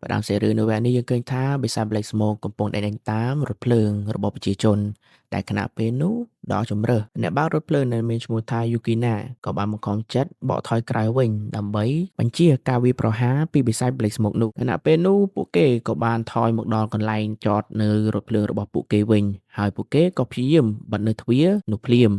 ផ្ដើមសេរីនៅវគ្គនេះយើងឃើញថាបិសាច Black Smoke កំពុងតែដេញតាមរថភ្លើងរបស់ប្រជាជនតែខណៈពេលនោះដល់ជម្រើសអ្នកបើករថភ្លើងដែលមានឈ្មោះថា Yukina ក៏បានបង្ខំចិត្តបកថយក្រោយវិញដើម្បីបញ្ជាការវាយប្រហារពីបិសាច Black Smoke នោះខណៈពេលនោះពួកគេក៏បានថយមកដល់កន្លែងចតនៅរថភ្លើងរបស់ពួកគេវិញហើយពួកគេក៏ព្យាយាមបិទនៅទ្វារនោះភ្លាម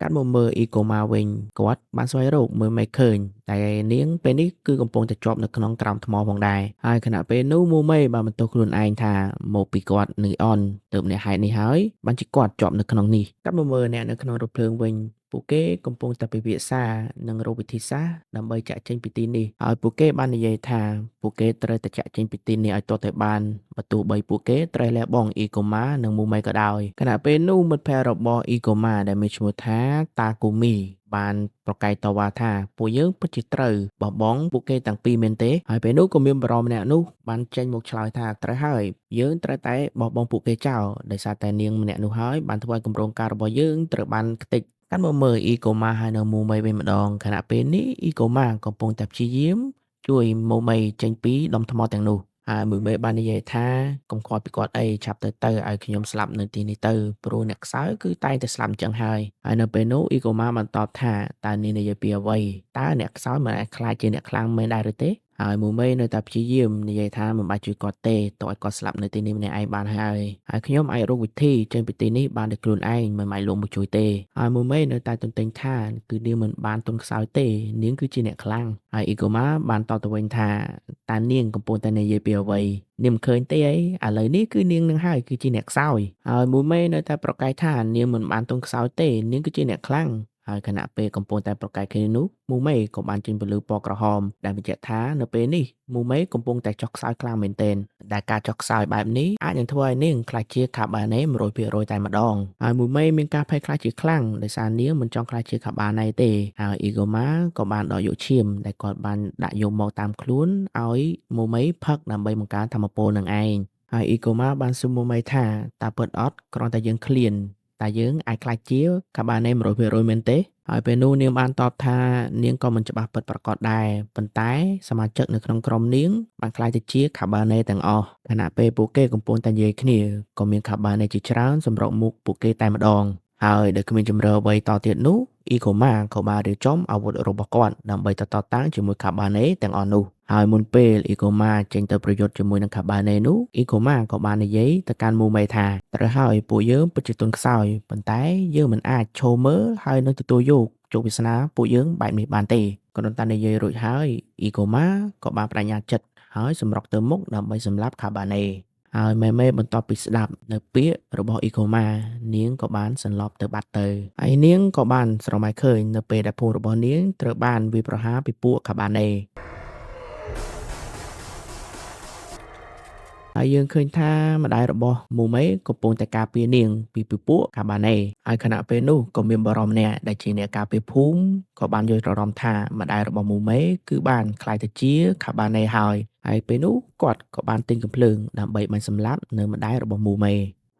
កាត់មកមើលអ៊ីកូម៉ាវិញគាត់បានស្វែងរកមើលមិនឃើញតែនាងពេលនេះគឺកំពុងតែជាប់នៅក្នុងក្រោមថ្មផងដែរហើយខណៈពេលនោះមូមេបានបន្ទោសខ្លួនឯងថាមកពីគាត់នឹងអនទើបអ្នកហេតុនេះហើយបានជាគាត់ជាប់នៅក្នុងនេះកាត់មកមើលអ្នកនៅក្នុងរថភ្លើងវិញពួកគេកំពុងតែពិភាក្សានិងរកវិធីសាស្ត្រដើម្បីចាក់ចេញពីទីនេះហើយពួកគេបាននិយាយថាពួកគេត្រូវតែចាក់ចេញពីទីនេះឲ្យទាល់តែបានបើទោះបីពួកគេត្រូវលះបង់អ៊ីកូម៉ានិងមូមេក៏ដោយខណៈពេលនោះមិត្តភ័ក្តិរបស់អ៊ីកូម៉ាដែលមានឈ្មោះថាតាគូមីបានប្រកែកតវ៉ាថាពួកយើងពិតជាត្រូវបោះបង់ពួកគេទាំងពីរមែនទេហើយពេលនោះក៏មានបរិមម្នាក់នោះបានចេញមកឆ្លើយថាត្រូវហើយយើងត្រូវតែបោះបង់ពួកគេចោលដោយសារតែនាងម្នាក់នោះហើយបានធ្វើឲ្យគម្រោងការរបស់យើងត្រូវបានខ្ទេចកាន់មកមើលអ៊ីកូម៉ាហើយនៅមូមីវិញម្ដងខណៈពេលនេះអ៊ីកូម៉ាកំពុងតែព្យាយាមជួយមូមីចេញពីដុំថ្មទាំងនោះហើយមួយមេបាននិយាយថាកុំខ្វល់ពីគាត់អីឆាប់ទៅឲ្យខ្ញុំស្លាប់នៅទីនេះទៅព្រោះអ្នកខ្សោយគឺតែងតែស្លាប់អញ្ចឹងហើយនៅពេលនោះអ៊ីកូម៉ាបានតបថាតើនាងនិយាយពីអ្វីតើអ្នកខ្សោយមិនអាចខ្លាចជាអ្នកខ្លាំងមែនដែរឬទេហើយមូមេនៅតែព្យាយាមនិយាយថាមិនបាច់ជួយគាត់ទេតើឲ្យគាត់ស្លាប់នៅទីនេះម្នាក់ឯងបានហើយខ្ញុំអាចរកវិធីចេញពីទីនេះបានដោយខ្លួនឯងមិនអាចលងមកជួយទេហើយមូមេនៅតែទន្ទិញថាគឺនាងមិនបានទុនខ្សោយទេនាងគឺជាអ្នកខ្លាំងហើយអ៊ីកូម៉ាបានតបទៅវិញថាតើនាងកំពុងតែនិយាយពីអ្វីនាងមិនឃើញទេអីឥឡូវនេះគឺនាងនឹងហើយគឺជាអ្នកខ្សោយហើយមូមេនៅតែប្រកែកថានាងមិនបានទុនខ្សោយទេនាងគឺជាអ្នកខ្លាំងហើយខណៈពេលកំពុងតែប្រកែកគ្នានោះមូមេក៏បានចេញពន្លឺពណ៌ក្រហមដែលបញ្ជាក់ថានៅពេលនេះមូមេកំពុងតែចុះខ្សោយខ្លាំងមែនទែនដែលការចុះខ្សោយបែបនេះអាចនឹងធ្វើឲ្យនាងខ្លាចជាខាបាណេ 100% តែម្ដងហើយមូមេមានការភ័យខ្លាចជាខ្លាំងដោយសារនាងមិនចង់ខ្លាចជាខាបាណេទេហើយអ៊ីហ្គូម៉ាក៏បានដកយកឈាមដែលគាត់បានដាក់យកមកតាមខ្លួនឲ្យមូមេផឹកដើម្បីបង្កើនថាមពលនឹងឯងហើយអ៊ីហ្គូម៉ាបានសួរមូមេថាតើពិតអត់គ្រាន់តែយើងឃ្លានតែយើងអាចខ្លាចជាខាបាណេ 100% មែនទេហើយពេលនោះនាងបានតបថានាងក៏មិនច្បាស់ពិតប្រាកដដែរប៉ុន្តែសមាជិកនៅក្នុងក្រុមនាងបានខ្លាចទៅជាខាបាណេទាំងអស់ខណៈពេលពួកគេកំពុងតែនិយាយគ្នាក៏មានខាបាណេជាច្រើនសម្រុកមុខពួកគេតែម្ដងហើយដែលគ្មានជំរឿអ្វីតទៀតនោះអ៊ីកូម៉ាក៏បានរៀបចំអាវុធរបស់គាត់ដើម្បីតតាំងជាមួយខាបាណេទាំងអស់នោះហើយមុនពេលអ៊ីកូម៉ាចេញទៅប្រយុទ្ធជាមួយនឹងខាបាណេនោះអ៊ីកូម៉ាក៏បាននិយាយទៅកាន់មូមេថាត្រូវហើយពួកយើងពិតជាទុនខ្សោយប៉ុន្តែយើងមិនអាចឈរមើលហើយនឹងទទួលយកជោគវាសនាពួកយើងបែបនេះបានទេក៏ប៉ុន្តែនិយាយរួចហើយអ៊ីកូម៉ាក៏បានបញ្ញាចិត្តហើយសម្រុកទៅមុខដើម្បីសម្លាប់ខាបាណេហើយមេបន្ទាប់ពីស្ដាប់នៅពាក្យរបស់អ៊ីកូម៉ានាងក៏បានសន្លប់ទៅបាត់ទៅហើយនាងក៏បានស្រមៃឃើញនៅពេលដែលភូមិរបស់នាងត្រូវបានវាយប្រហារពីពួកខាបាណេហើយយើងឃើញថាម្ដាយរបស់មូមេកំពុងតែការពារនាងពីពួកខាបាណេហើយខណៈពេលនោះក៏មានបរិមម្នាក់ដែលជាអ្នកការពារភូមិក៏បានយល់ច្រឡំថាម្ដាយរបស់មូមេគឺបានខ្លាយទៅជាខាបាណេហើយពេលនោះគាត់ក៏បានទិញកាំភ្លើងដើម្បីបាញ់សម្លាប់នៅម្ដាយរបស់មូមេ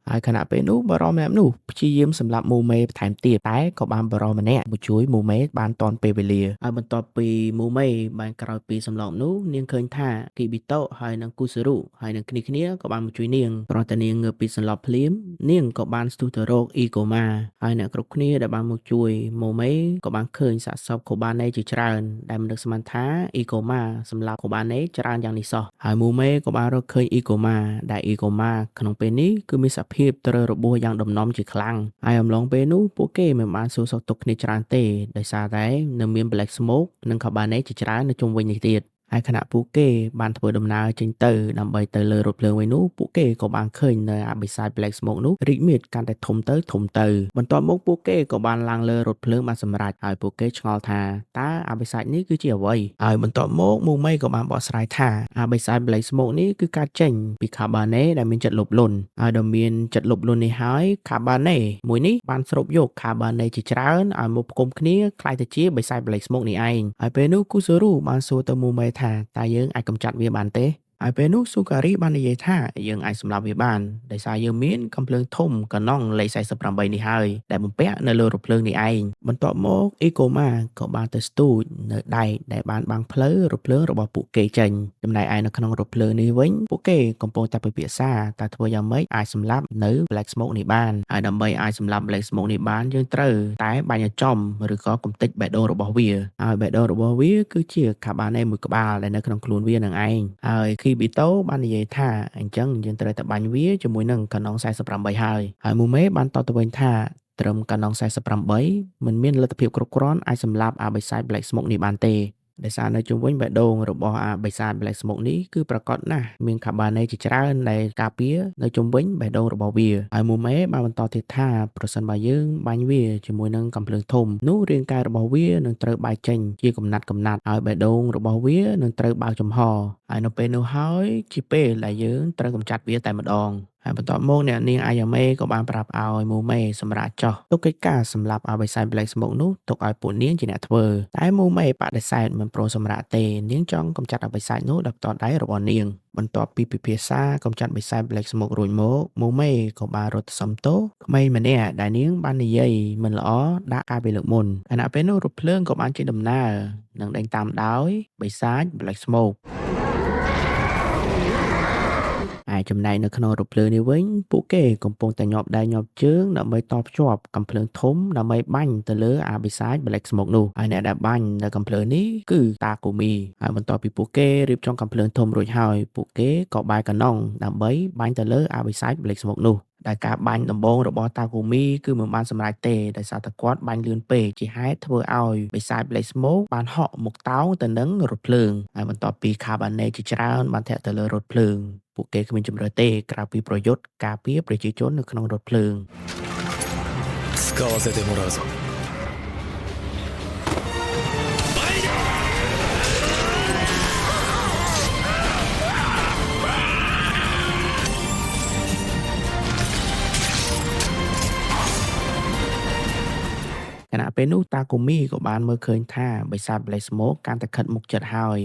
ហើយខណៈពេលនោះបរិមម្នាក់នោះព្យាយាមសម្លាប់មូមេបន្ថែមទៀតតែក៏បានបរិមម្នាក់មកជួយមូមេបានទាន់ពេលវេលាហើយបន្ទាប់ពីមូមេបានក្រោយពីសម្លាប់នោះនាងឃើញថាគីប៊ីតូហើយនិងគូស៊ូរុហើយនឹងគ្នាក៏បានមកជួយនាងព្រោះតែនាងងើបពីសម្លាប់ភ្លាមនាងក៏បានស្ទុះទៅរកអ៊ីកូម៉ាហើយអ្នកគ្រប់គ្នាដែលបានមកជួយមូមេក៏បានឃើញសាកសពកូបាណេជាច្រើនដែលមិននឹកស្មានថាអ៊ីកូម៉ាសម្លាប់កូបាណេច្រើនយ៉ាងនេះសោះហើយមូមេក៏បានរកឃើញអ៊ីកូម៉ាដែលអ៊ីកូម៉ាក្នុងពេលនេះគឺមានសភាពត្រូវរបួសយ៉ាងដំណំជាខ្លាំងហើយអំឡុងពេលនោះពួកគេមិនបានសួរសុខទុក្ខគ្នាច្រើនទេដោយសារតែនៅមាន Black Smoke និង Cabane ជាច្រើននៅជុំវិញនេះទៀតហើយខណៈពួកគេបានធ្វើដំណើរចេញទៅដើម្បីទៅលើរថភ្លើងវិញនោះពួកគេក៏បានឃើញនៅអាបិសាច Black Smoke នោះរីកមាឌកាន់តែធំទៅបន្ទាប់មកពួកគេក៏បានឡើងលើរថភ្លើងបានសម្រេចហើយពួកគេឆ្ងល់ថាតើអាបិសាចនេះគឺជាអ្វីហើយបន្ទាប់មកមូមេក៏បានបកស្រាយថាអាបិសាច Black Smoke នេះគឺការចេញពី Cabane ដែលមានចិត្តលោភលន់ហើយដែលមានចិត្តលោភលន់នេះហើយ Cabane មួយនេះបានស្រូបយក Cabane ជាច្រើនឲ្យមកផ្គុំគ្នាคล้ายទៅជាបិសាច Black Smoke នេះឯងហើយពេលនោះគូស៊ូរុបានសួរទៅមូមេថាតើយើងអាចកម្ចាត់វាបានទេ ហើយពេលនោះស៊ូការីបាននិយាយថាយើងអាចសម្លាប់វាបានដោយសារយើងមានកំភ្លើងធំកណ្ដុងលេខ48នេះហើយដែលបំពាក់នៅលើរថភ្លើងនេះឯងបន្ទាប់មកអ៊ីកូម៉ាក៏បានទៅស្ទូចនៅដែកដែលបានបាំងផ្លូវរថភ្លើងរបស់ពួកគេចេញចំណែកឯនៅក្នុងរថភ្លើងនេះវិញពួកគេកំពុងតែពិភាក្សាតើធ្វើយ៉ាងម៉េចអាចសម្លាប់នៅ Black Smoke នេះបានហើយដើម្បីអាចសម្លាប់ Black Smoke នេះបានយើងត្រូវតែបាញ់ឲ្យចំឬក៏កំទេចបេះដូងរបស់វាហើយបេះដូងរបស់វាគឺជាខាបាណេមួយក្បាលដែលនៅក្នុងខ្លួនវានឹងឯងហើយ Kibito បាននិយាយថាអញ្ចឹងយើងត្រូវតែបាញ់វាជាមួយនឹងកណ្ដុង48ហើយមូមេបានតបទៅវិញថាត្រឹមកណ្ដុង48មិនមានលទ្ធភាពគ្រប់គ្រាន់អាចសម្លាប់អាបិសាច Black Smoke នេះបានទេដោយសារនៅជុំវិញបេះដូងរបស់អាបិសាច Black Smoke នេះគឺប្រកបណាស់មានខាបាណេជាច្រើនដែលការពារនៅជុំវិញបេះដូងរបស់វាហើយមូមេបានបន្តទៀតថាប្រសិនបើយើងបាញ់វាជាមួយនឹងកំភ្លើងធំនោះរាងកាយរបស់វានឹងត្រូវបែកចេញជាកំណាត់ហើយបេះដូងរបស់វានឹងត្រូវបើកចំហហើយនៅពេលនោះហើយជាពេលដែលយើងត្រូវកម្ចាត់វាតែម្ដងហើយបន្ទាប់មកអ្នកនាងអាយ៉ាមេក៏បានប្រាប់ឲ្យមូមេសម្រាប់ចោះទុកកិច្ចការសម្រាប់ឲ្យបិសាច Black Smoke នោះទុកឲ្យពួកនាងជាអ្នកធ្វើតែមូមេបដិសេធមិនព្រមសម្រាប់ទេនាងចង់កម្ចាត់ឲ្យបិសាចនោះដោយផ្ទាល់ដៃរបស់នាងបន្ទាប់ពីពិភាក្សាកម្ចាត់បិសាច Black Smoke រួចមកមូមេក៏បានរត់ទៅសុំទោសក្មេងម្នាក់ដែលនាងបាននិយាយមិនល្អដាក់កាលពីលើកមុនខណៈពេលនោះរថភ្លើងក៏បានជិះដំណើរនិងដេញតាមដោយបិសាច Black Smokeហើយចំណែកនៅក្នុងរថភ្លើងនេះវិញពួកគេកំពុងតែញាប់ដៃញាប់ជើងដើម្បីតភ្ជាប់កំភ្លើងធំដើម្បីបាញ់ទៅលើអាបិសាច Black Smoke នោះហើយអ្នកដែលបាញ់នៅកំភ្លើងនេះគឺតាកូមីហើយបន្ទាប់ពីពួកគេរៀបចំកំភ្លើងធំរួចហើយពួកគេក៏បែរកណ្ដុងដើម្បីបាញ់ទៅលើអាបិសាច Black Smoke នោះដែលការបាញ់ដំបូងរបស់តាកូមីគឺមិនបានសម្រេចទេដោយសារតែគាត់បាញ់លឿនពេកជាហេតុធ្វើឲ្យបិសាច Black Smoke បានហក់មកតោងទៅនឹងរថភ្លើងហើយបន្ទាប់ពីខាបាណេជាច្រើនបានធាក់ទៅលើរថភ្លើងពួកគេគ្មានជំរឿទេក្រៅពីប្រយុទ្ធការពារប្រជាជននៅក្នុងរថភ្លើង使わせてもらうぞខណៈពេលនោះតាកូមីក៏បានមើលឃើញថាបិសាច Black Smoke កាន់តែខិតមុខជិតហើយ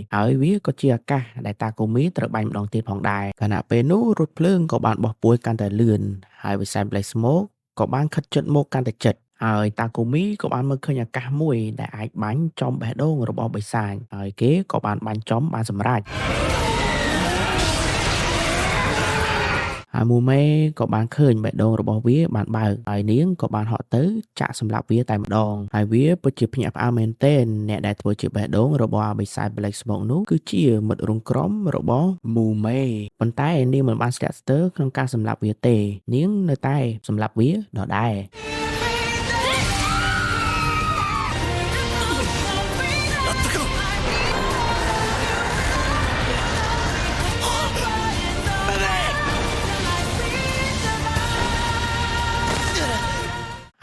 វាក៏ជាឱកាសដែលតាកូមីត្រូវបាញ់ម្ដងទៀតផងដែរខណៈពេលនោះរថភ្លើងក៏បានបោះពួយកាន់តែលឿនហើយបិសាច Black Smoke ក៏បានខិតជិតមកកាន់តែជិតហើយតាកូមីក៏បានមើលឃើញឱកាសមួយដែលអាចបាញ់ចំបេះដូងរបស់បិសាចហើយគេក៏បានបាញ់ចំបានសម្រេចហើយមូមេក៏បានឃើញបេះដូងរបស់វាបានបើកហើយនាងក៏បានហក់ទៅចាក់សម្លាប់វាតែម្ដងហើយវាពិតជាភ្ញាក់ផ្អើលមែនទែនអ្នកដែលធ្វើជាបេះដូងរបស់បិសាច Black Smoke នោះគឺជាមិត្តរួមក្រុមរបស់មូមេប៉ុន្តែនាងមិនបានស្ទាក់ស្ទើរក្នុងការសម្លាប់វាទេនាងនៅតែសម្លាប់វាដដែល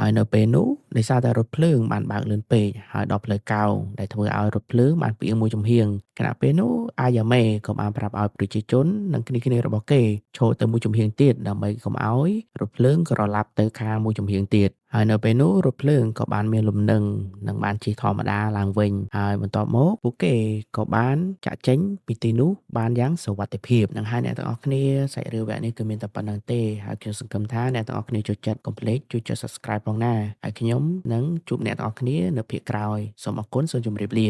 ហើយនៅពេលនោះដោយសារតែរថភ្លើងបានបើកលឿនពេកហើយដល់ផ្លូវកោងដែលធ្វើឲ្យរថភ្លើងបានផ្អៀងមួយចំហៀងខណៈពេលនោះអាយ៉ាមេក៏បានប្រាប់ឲ្យប្រជាជននិងគ្នារបស់គេឈរទៅមួយចំហៀងទៀតដើម្បីកុំឲ្យរថភ្លើងក្រឡាប់ទៅខាងមួយចំហៀងទៀតហើយនៅពេលនោះរថភ្លើងក៏បានមានលំនឹងនិងបានជិះធម្មតាឡើងវិញហើយបន្ទាប់មកពួកគេក៏បានចាក់ចេញពីទីនោះបានយ៉ាងសុវត្ថិភាពនិងហើយអ្នកទាំងអស់គ្នាសាច់រឿងវគ្គនេះគឺមានតែប៉ុណ្្នឹងទេហើយខ្ញុំសង្ឃឹមថាអ្នកទាំងអស់គ្នាចូលចិត្តកុំភ្លេចជួយចុច Subscribe ផងណាហើយខ្ញុំនឹងជួបអ្នកទាំងអស់គ្នានៅភាគក្រោយសូមអរគុណសូមជម្រាបលា